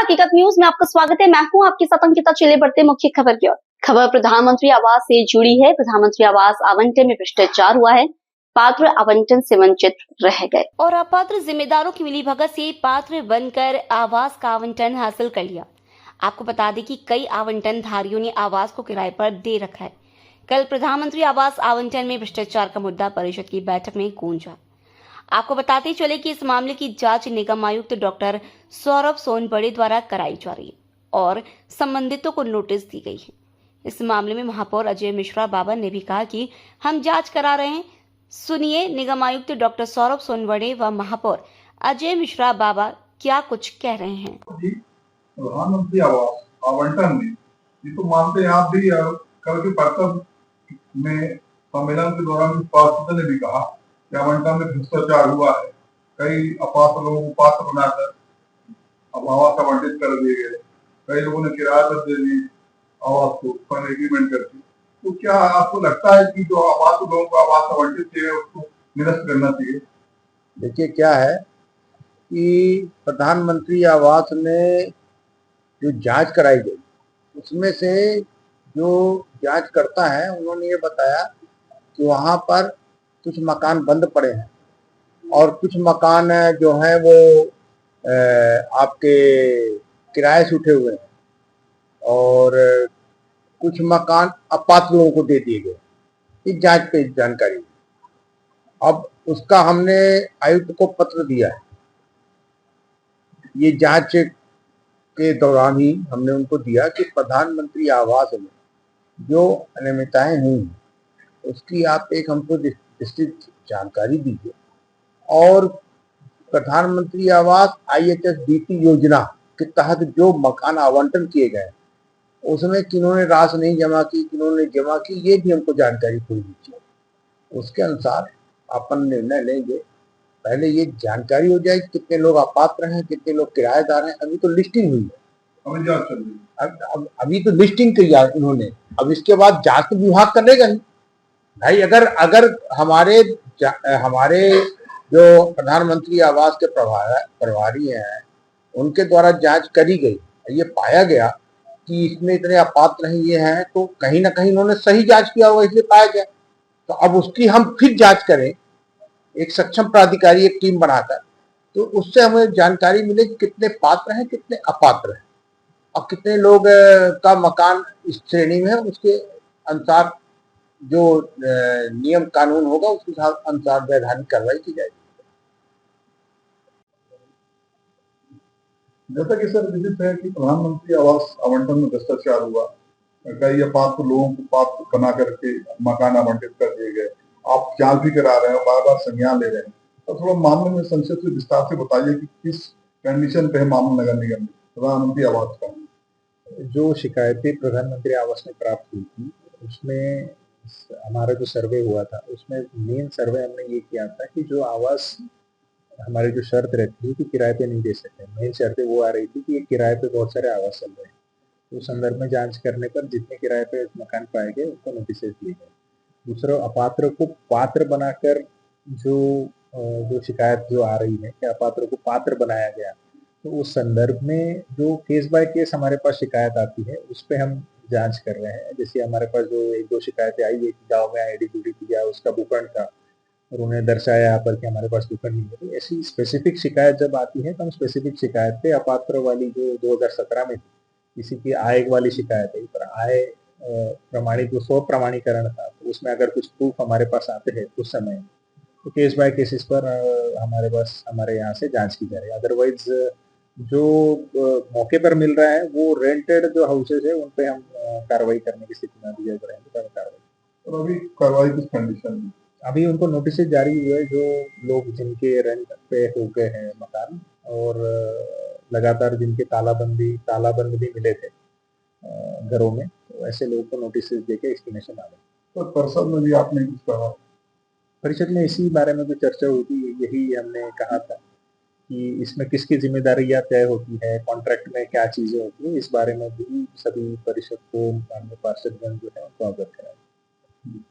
हकीकत न्यूज में आपका स्वागत है। मैं हूं आपके साथ अंकिता। चले बढ़ते मुख्य खबर की ओर। खबर प्रधानमंत्री आवास से जुड़ी है। प्रधानमंत्री आवास आवंटन में भ्रष्टाचार हुआ है। पात्र आवंटन से वंचित रह गए और अपात्र जिम्मेदारों की मिलीभगत से पात्र बनकर आवास का आवंटन हासिल कर लिया। आपको बता दें कि कई आवंटनधारियों ने आवास को किराए पर दे रखा है। कल प्रधानमंत्री आवास आवंटन में भ्रष्टाचार का मुद्दा परिषद की बैठक में गूंजा। आपको बताते चले कि इस मामले की जांच निगम आयुक्त डॉक्टर सौरभ सोनबड़े द्वारा कराई जा रही है और संबंधितों को नोटिस दी गई है। इस मामले में महापौर अजय मिश्रा बाबा ने भी कहा कि हम जांच करा रहे हैं। सुनिए निगम आयुक्त डॉक्टर सौरभ सोनबड़े व महापौर अजय मिश्रा बाबा क्या कुछ कह रहे हैं। प्रधानमंत्री आवास आवंटन में ये तो मानते हैं आप भी, कल के पत्रकार में सम्मेलन के दौरान पार्षद ने भी कहा कि आवंटन में भ्रष्टाचार हुआ है। कई अपात्र लोगों को पात्र बनाकर आवास आवंटित कर दिए गए। कई लोगों ने किराए पर दे दी आवास को पर एग्रीमेंट करके। तो क्या आपको लगता है कि जो आवास लोगों को आवास आवंटित किए उसको निरस्त करना चाहिए? देखिए क्या है कि प्रधानमंत्री आवास में जो जांच कराई गई उसमें से जो जांच करता है उन्होंने ये बताया कि वहां पर कुछ मकान बंद पड़े हैं और कुछ मकान जो है वो आपके किराए से उठे हुए हैं और कुछ मकान अपात्र लोगों को दे दिए गए। इस जांच पे जानकारी, अब उसका हमने आयुक्त को पत्र दिया है। ये जांच के दौरान ही हमने उनको दिया कि प्रधानमंत्री आवास में जो अनियमितताएं हुई उसकी आप एक हमको विस्तृत जानकारी दीजिए और प्रधानमंत्री आवास IHSDP योजना के तहत जो मकान आवंटन किए गए उसमें किन्होंने राशि नहीं जमा की, किन्होंने जमा की, ये भी हमको जानकारी पूरी दीजिए। उसके अनुसार अपन निर्णय लेंगे। पहले ये जानकारी हो जाए कितने लोग अपात्र हैं, कितने लोग किराएदार हैं। अभी तो लिस्टिंग हुई है, अभी तो लिस्टिंग की है उन्होंने। अब इसके बाद जांच तो विभाग करेगा ही भाई। अगर हमारे जो प्रधानमंत्री आवास के प्रभारी हैं उनके द्वारा जांच करी गई, ये पाया गया कि इसमें इतने अपात्र हैं, ये हैं, तो कहीं ना कहीं उन्होंने सही जांच किया होगा, इसलिए पाया गया। तो अब उसकी हम फिर जांच करें एक सक्षम प्राधिकारी, एक टीम बनाकर, तो उससे हमें जानकारी मिले कितने पात्र हैं, कितने अपात्र हैं और कितने लोग का मकान इस श्रेणी में है। उसके अनुसार जो नियम कानून होगा उसके अनुसार वैधानिक कार्रवाई की जाएगी। जैसा कि सर विदित है कि प्रधानमंत्री आवास आवंटन में भ्रष्टाचार हुआ। कई अपात्र लोगों को पात्र बना करके मकान आवंटित कर दिए गए। आप जांच भी करा रहे हैं, बार बार संज्ञान ले रहे हैं, तो थोड़ा मामले में संक्षिप्त से विस्तार से बताइए कि किस कंडीशन पे है मामला नगर निगम में प्रधानमंत्री आवास का। जो शिकायतें प्रधानमंत्री आवास में प्राप्त हुई थी उसमें हमारा जो सर्वे हुआ था उसमें मेन सर्वे हमने ये किया था कि जो आवास हमारी जो शर्त रहती है कि किराए पे नहीं दे सकते, मेन शर्तें वो आ रही थी कि किराए पे बहुत सारे आवास चल रहे हैं। तो उस संदर्भ में जांच करने पर जितने किराए पे मकान पाए गए उनको नोटिस दिए गए। दूसरा, अपात्र को पात्र बनाकर जो शिकायत जो आ रही है कि अपात्र को पात्र बनाया गया, तो उस संदर्भ में जो केस बाय केस हमारे पास शिकायत आती है उस पर हम जांच कर रहे हैं। जैसे हमारे पास जो एक दो शिकायतें आई है कि गाँव में आईडी जुड़ी थी या उसका भूखंड था और उन्हें दर्शाया यहाँ पर कि हमारे पास भूखंड नहीं है, तो ऐसी स्पेसिफिक शिकायत जब आती है तो हम स्पेसिफिक शिकायत पे अपात्र वाली जो 2017 में थी, किसी की आय वाली शिकायत है पर आय प्रमाणित जो स्व प्रमाणीकरण था, तो उसमें अगर कुछ प्रूफ हमारे पास आते हैं उस समय तो केस बाय केसेस पर हमारे यहाँ से जांच की जा रही है। अदरवाइज जो मौके पर मिल रहा है वो रेंटेड जो हाउसेज है उन पे हम कार्रवाई करने की स्थिति में दिया जा रहे हैं। कार्रवाई और अभी कार्रवाई किस कंडीशन में? अभी उनको नोटिस जारी हुए जो लोग जिनके रेंट पे हो गए हैं मकान और लगातार जिनके तालाबंद भी मिले थे घरों में, तो ऐसे लोगों को नोटिस देके एक्सप्लेनेशन आ गई। तो परिषद में भी आपने कुछ कहा? परिषद में इसी बारे में जो चर्चा हुई थी, यही हमने कहा था कि इसमें किसकी जिम्मेदारियां तय होती है, कॉन्ट्रैक्ट में क्या चीजें होती है, इस बारे में भी सभी परिषद को माननीय पार्षदगण जो है उनको अवगत कराया।